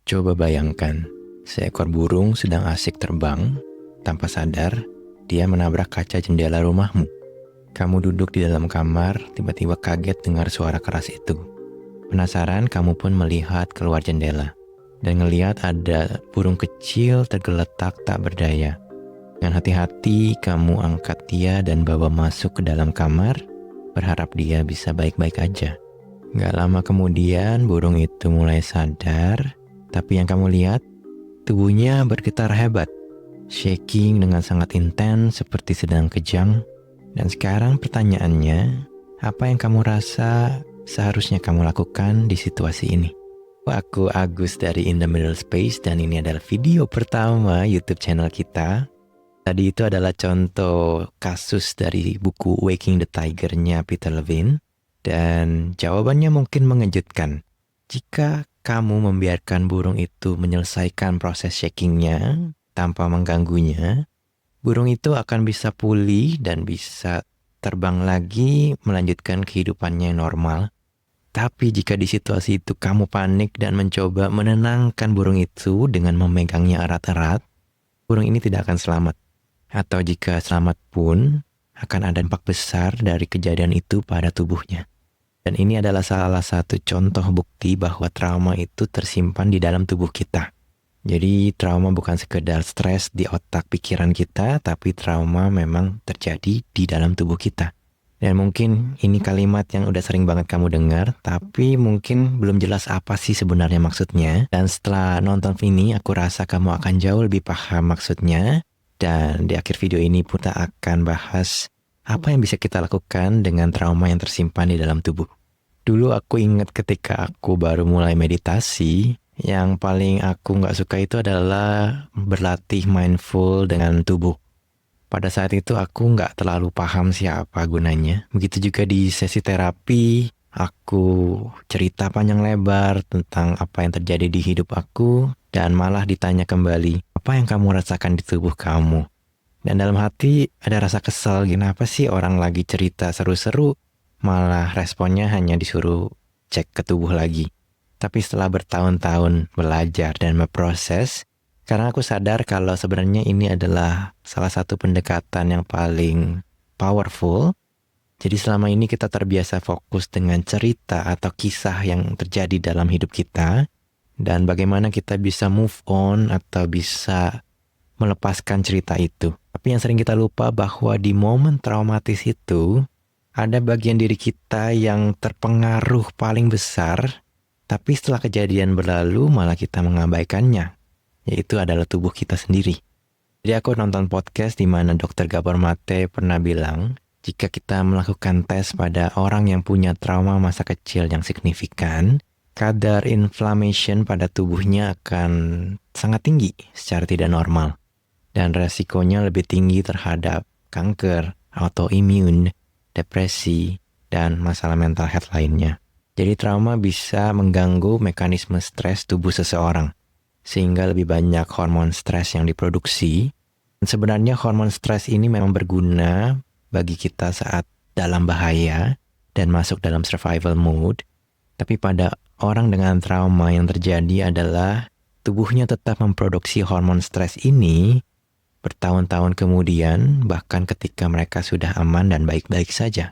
Coba bayangkan, seekor burung sedang asik terbang. Tanpa sadar, dia menabrak kaca jendela rumahmu. Kamu duduk di dalam kamar, tiba-tiba kaget dengar suara keras itu. Penasaran, kamu pun melihat keluar jendela. Dan ngelihat ada burung kecil tergeletak tak berdaya. Dengan hati-hati, kamu angkat dia dan bawa masuk ke dalam kamar, berharap dia bisa baik-baik aja. Gak lama kemudian, burung itu mulai sadar. Tapi yang kamu lihat, tubuhnya bergetar hebat, shaking dengan sangat intens seperti sedang kejang. Dan sekarang pertanyaannya, apa yang kamu rasa seharusnya kamu lakukan di situasi ini? Aku Agus dari In The Middle Space dan ini adalah video pertama YouTube channel kita. Tadi itu adalah contoh kasus dari buku Waking the Tiger-nya Peter Levine. Dan jawabannya mungkin mengejutkan. Jika kamu membiarkan burung itu menyelesaikan proses shakingnya tanpa mengganggunya, burung itu akan bisa pulih dan bisa terbang lagi melanjutkan kehidupannya yang normal. Tapi jika di situasi itu kamu panik dan mencoba menenangkan burung itu dengan memegangnya erat-erat, burung ini tidak akan selamat. Atau jika selamat pun, akan ada dampak besar dari kejadian itu pada tubuhnya. Dan ini adalah salah satu contoh bukti bahwa trauma itu tersimpan di dalam tubuh kita. Jadi trauma bukan sekedar stres di otak pikiran kita, tapi trauma memang terjadi di dalam tubuh kita. Dan mungkin ini kalimat yang udah sering banget kamu dengar, tapi mungkin belum jelas apa sih sebenarnya maksudnya. Dan setelah nonton ini, aku rasa kamu akan jauh lebih paham maksudnya. Dan di akhir video ini kita akan bahas apa yang bisa kita lakukan dengan trauma yang tersimpan di dalam tubuh. Dulu aku ingat ketika aku baru mulai meditasi, yang paling aku gak suka itu adalah berlatih mindful dengan tubuh. Pada saat itu aku gak terlalu paham siapa gunanya. Begitu juga di sesi terapi, aku cerita panjang lebar tentang apa yang terjadi di hidup aku, dan malah ditanya kembali, apa yang kamu rasakan di tubuh kamu? Dan dalam hati ada rasa kesal, kenapa sih orang lagi cerita seru-seru, malah responnya hanya disuruh cek ke tubuh lagi. Tapi setelah bertahun-tahun belajar dan memproses, sekarang aku sadar kalau sebenarnya ini adalah salah satu pendekatan yang paling powerful. Jadi selama ini kita terbiasa fokus dengan cerita atau kisah yang terjadi dalam hidup kita, dan bagaimana kita bisa move on atau bisa melepaskan cerita itu. Tapi yang sering kita lupa bahwa di momen traumatis itu, ada bagian diri kita yang terpengaruh paling besar, tapi setelah kejadian berlalu malah kita mengabaikannya, yaitu adalah tubuh kita sendiri. Jadi aku nonton podcast di mana Dr. Gabor Mate pernah bilang, jika kita melakukan tes pada orang yang punya trauma masa kecil yang signifikan, kadar inflammation pada tubuhnya akan sangat tinggi secara tidak normal. Dan resikonya lebih tinggi terhadap kanker, autoimun, depresi, dan masalah mental health lainnya. Jadi trauma bisa mengganggu mekanisme stres tubuh seseorang, sehingga lebih banyak hormon stres yang diproduksi. Dan sebenarnya hormon stres ini memang berguna bagi kita saat dalam bahaya dan masuk dalam survival mode. Tapi pada orang dengan trauma yang terjadi adalah tubuhnya tetap memproduksi hormon stres ini bertahun-tahun kemudian, bahkan ketika mereka sudah aman dan baik-baik saja.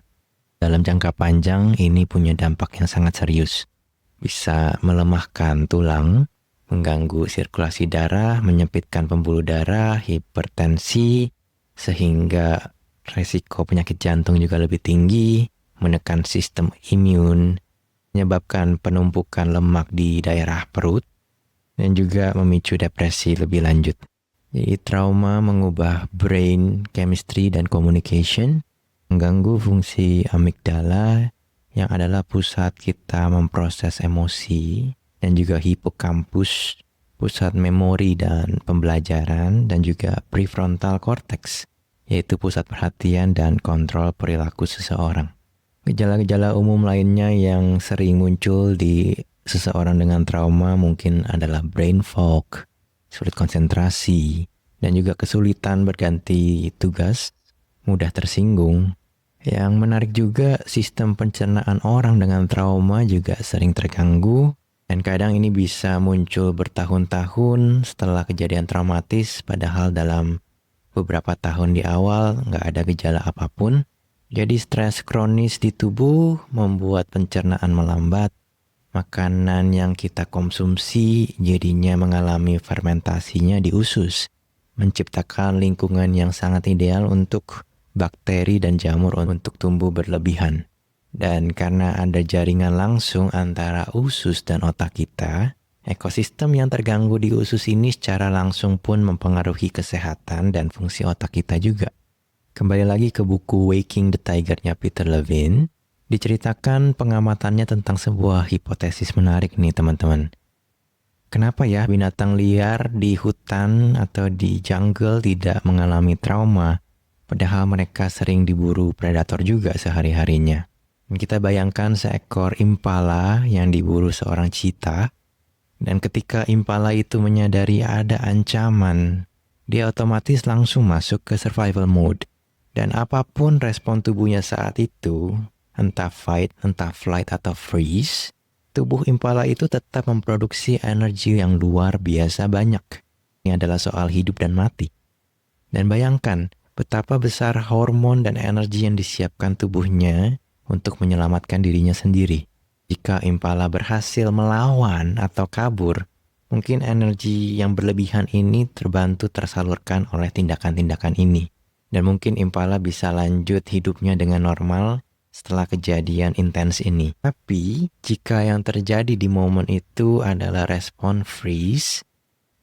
Dalam jangka panjang, ini punya dampak yang sangat serius. Bisa melemahkan tulang, mengganggu sirkulasi darah, menyempitkan pembuluh darah, hipertensi, sehingga resiko penyakit jantung juga lebih tinggi, menekan sistem imun, menyebabkan penumpukan lemak di daerah perut, dan juga memicu depresi lebih lanjut. Jadi trauma mengubah brain chemistry dan communication, mengganggu fungsi amigdala yang adalah pusat kita memproses emosi, dan juga hipokampus, pusat memori dan pembelajaran, dan juga prefrontal cortex, yaitu pusat perhatian dan kontrol perilaku seseorang. Gejala-gejala umum lainnya yang sering muncul di seseorang dengan trauma mungkin adalah brain fog, sulit konsentrasi, dan juga kesulitan berganti tugas, mudah tersinggung. Yang menarik juga, sistem pencernaan orang dengan trauma juga sering terganggu, Dan kadang ini bisa muncul bertahun-tahun setelah kejadian traumatis, padahal dalam beberapa tahun di awal nggak ada gejala apapun. Jadi stres kronis di tubuh membuat pencernaan melambat. Makanan yang kita konsumsi jadinya mengalami fermentasinya di usus, menciptakan lingkungan yang sangat ideal untuk bakteri dan jamur untuk tumbuh berlebihan. Dan karena ada jaringan langsung antara usus dan otak kita, ekosistem yang terganggu di usus ini secara langsung pun mempengaruhi kesehatan dan fungsi otak kita juga. Kembali lagi ke buku Waking the Tiger-nya Peter Levine, diceritakan pengamatannya tentang sebuah hipotesis menarik nih teman-teman. Kenapa ya binatang liar di hutan atau di jungle tidak mengalami trauma, padahal mereka sering diburu predator juga sehari-harinya. Dan kita bayangkan seekor impala yang diburu seorang cheetah, dan ketika impala itu menyadari ada ancaman, dia otomatis langsung masuk ke survival mode. Dan apapun respon tubuhnya saat itu, entah fight, entah flight, atau freeze, tubuh impala itu tetap memproduksi energi yang luar biasa banyak. Ini adalah soal hidup dan mati. Dan bayangkan betapa besar hormon dan energi yang disiapkan tubuhnya untuk menyelamatkan dirinya sendiri. Jika impala berhasil melawan atau kabur, mungkin energi yang berlebihan ini tersalurkan oleh tindakan-tindakan ini. Dan mungkin impala bisa lanjut hidupnya dengan normal setelah kejadian intens ini. Tapi jika yang terjadi di momen itu adalah respon freeze,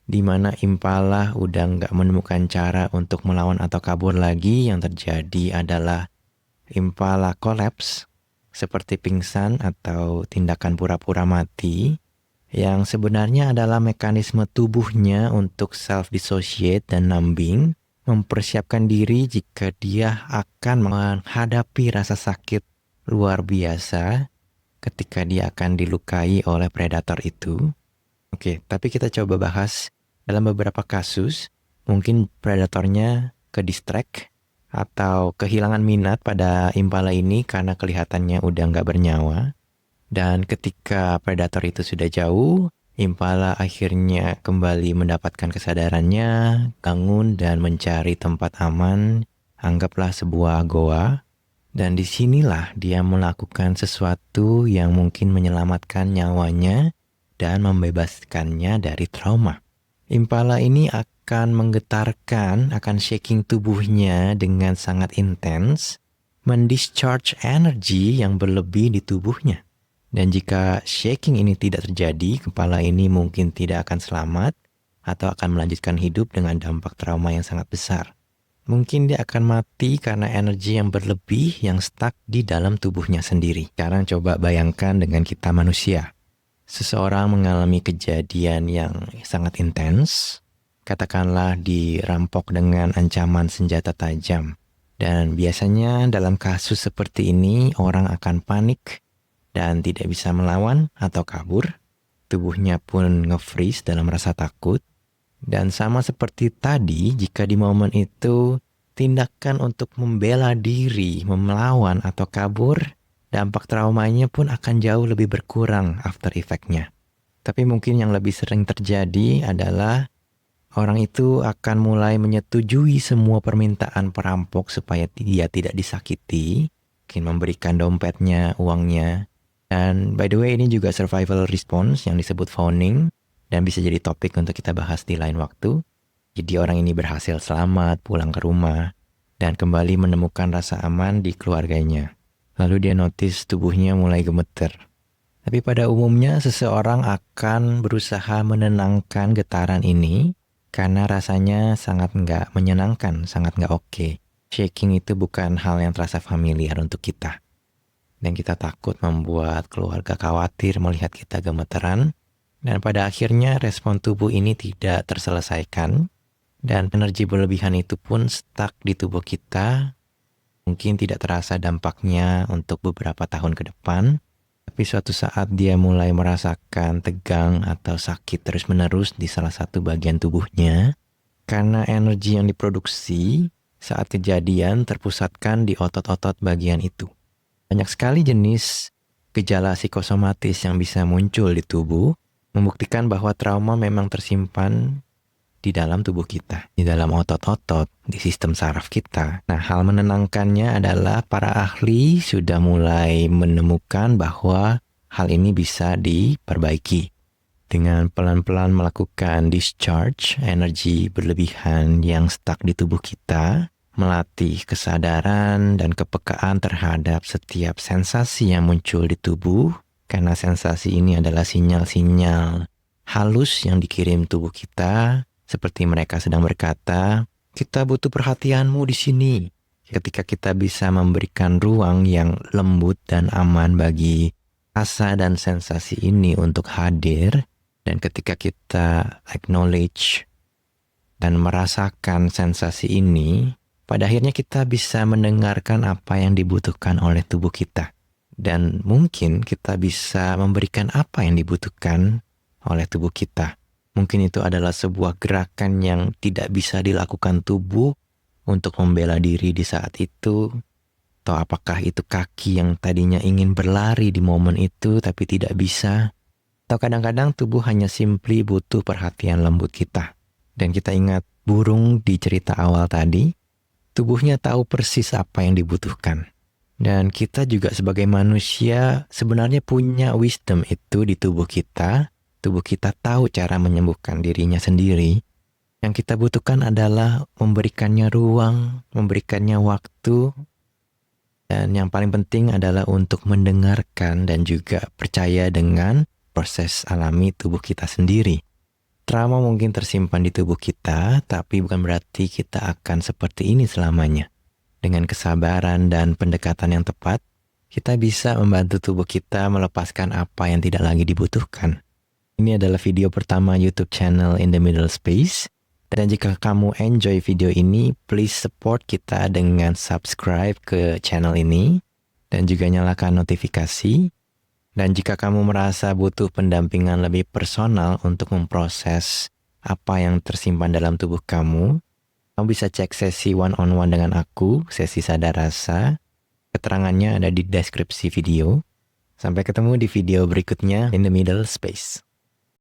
di mana impala udah nggak menemukan cara untuk melawan atau kabur lagi, yang terjadi adalah impala collapse, seperti pingsan atau tindakan pura-pura mati, yang sebenarnya adalah mekanisme tubuhnya untuk self-dissociate dan numbing, mempersiapkan diri jika dia akan menghadapi rasa sakit luar biasa ketika dia akan dilukai oleh predator itu. Oke, tapi kita coba bahas dalam beberapa kasus, mungkin predatornya ke-distract atau kehilangan minat pada impala ini karena kelihatannya udah nggak bernyawa. Dan ketika predator itu sudah jauh, impala akhirnya kembali mendapatkan kesadarannya, bangun dan mencari tempat aman, anggaplah sebuah goa. Dan disinilah dia melakukan sesuatu yang mungkin menyelamatkan nyawanya dan membebaskannya dari trauma. Impala ini akan menggetarkan, akan shaking tubuhnya dengan sangat intens, mendischarge energi yang berlebih di tubuhnya. Dan jika shaking ini tidak terjadi, kepala ini mungkin tidak akan selamat atau akan melanjutkan hidup dengan dampak trauma yang sangat besar. Mungkin dia akan mati karena energi yang berlebih yang stuck di dalam tubuhnya sendiri. Sekarang coba bayangkan dengan kita manusia. Seseorang mengalami kejadian yang sangat intens, katakanlah dirampok dengan ancaman senjata tajam. Dan biasanya dalam kasus seperti ini orang akan panik dan tidak bisa melawan atau kabur. Tubuhnya pun nge-freeze dalam rasa takut. Dan sama seperti tadi, jika di momen itu tindakan untuk membela diri, melawan atau kabur, dampak traumanya pun akan jauh lebih berkurang after effect-nya. Tapi mungkin yang lebih sering terjadi adalah orang itu akan mulai menyetujui semua permintaan perampok supaya dia tidak disakiti, mungkin memberikan dompetnya, uangnya. Dan by the way, ini juga survival response yang disebut fawning dan bisa jadi topik untuk kita bahas di lain waktu. Jadi orang ini berhasil selamat pulang ke rumah dan kembali menemukan rasa aman di keluarganya. Lalu dia notice tubuhnya mulai gemeter. Tapi pada umumnya seseorang akan berusaha menenangkan getaran ini karena rasanya sangat nggak menyenangkan, sangat nggak oke. Shaking itu bukan hal yang terasa familiar untuk kita. Dan kita takut membuat keluarga khawatir melihat kita gemeteran. Dan pada akhirnya respon tubuh ini tidak terselesaikan. Dan energi berlebihan itu pun stuck di tubuh kita. Mungkin tidak terasa dampaknya untuk beberapa tahun ke depan. Tapi suatu saat dia mulai merasakan tegang atau sakit terus-menerus di salah satu bagian tubuhnya. Karena energi yang diproduksi saat kejadian terpusatkan di otot-otot bagian itu. Banyak sekali jenis gejala psikosomatis yang bisa muncul di tubuh, membuktikan bahwa trauma memang tersimpan di dalam tubuh kita, di dalam otot-otot, di sistem saraf kita. Nah, hal menenangkannya adalah para ahli sudah mulai menemukan bahwa hal ini bisa diperbaiki. Dengan pelan-pelan melakukan discharge energi berlebihan yang stuck di tubuh kita, melatih kesadaran dan kepekaan terhadap setiap sensasi yang muncul di tubuh, karena sensasi ini adalah sinyal-sinyal halus yang dikirim tubuh kita, seperti mereka sedang berkata, kita butuh perhatianmu di sini. Ketika kita bisa memberikan ruang yang lembut dan aman bagi rasa dan sensasi ini untuk hadir, dan ketika kita acknowledge dan merasakan sensasi ini, pada akhirnya kita bisa mendengarkan apa yang dibutuhkan oleh tubuh kita. Dan mungkin kita bisa memberikan apa yang dibutuhkan oleh tubuh kita. Mungkin itu adalah sebuah gerakan yang tidak bisa dilakukan tubuh untuk membela diri di saat itu. Atau apakah itu kaki yang tadinya ingin berlari di momen itu tapi tidak bisa. Atau kadang-kadang tubuh hanya simply butuh perhatian lembut kita. Dan kita ingat burung di cerita awal tadi, tubuhnya tahu persis apa yang dibutuhkan. Dan kita juga sebagai manusia sebenarnya punya wisdom itu di tubuh kita. Tubuh kita tahu cara menyembuhkan dirinya sendiri. Yang kita butuhkan adalah memberikannya ruang, memberikannya waktu. Dan yang paling penting adalah untuk mendengarkan dan juga percaya dengan proses alami tubuh kita sendiri. Trauma mungkin tersimpan di tubuh kita, tapi bukan berarti kita akan seperti ini selamanya. Dengan kesabaran dan pendekatan yang tepat, kita bisa membantu tubuh kita melepaskan apa yang tidak lagi dibutuhkan. Ini adalah video pertama YouTube channel In The Middle Space. Dan jika kamu enjoy video ini, please support kita dengan subscribe ke channel ini. Dan juga nyalakan notifikasi. Dan jika kamu merasa butuh pendampingan lebih personal untuk memproses apa yang tersimpan dalam tubuh kamu bisa cek sesi one-on-one dengan aku, sesi sadar rasa. Keterangannya ada di deskripsi video. Sampai ketemu di video berikutnya In The Middle Space.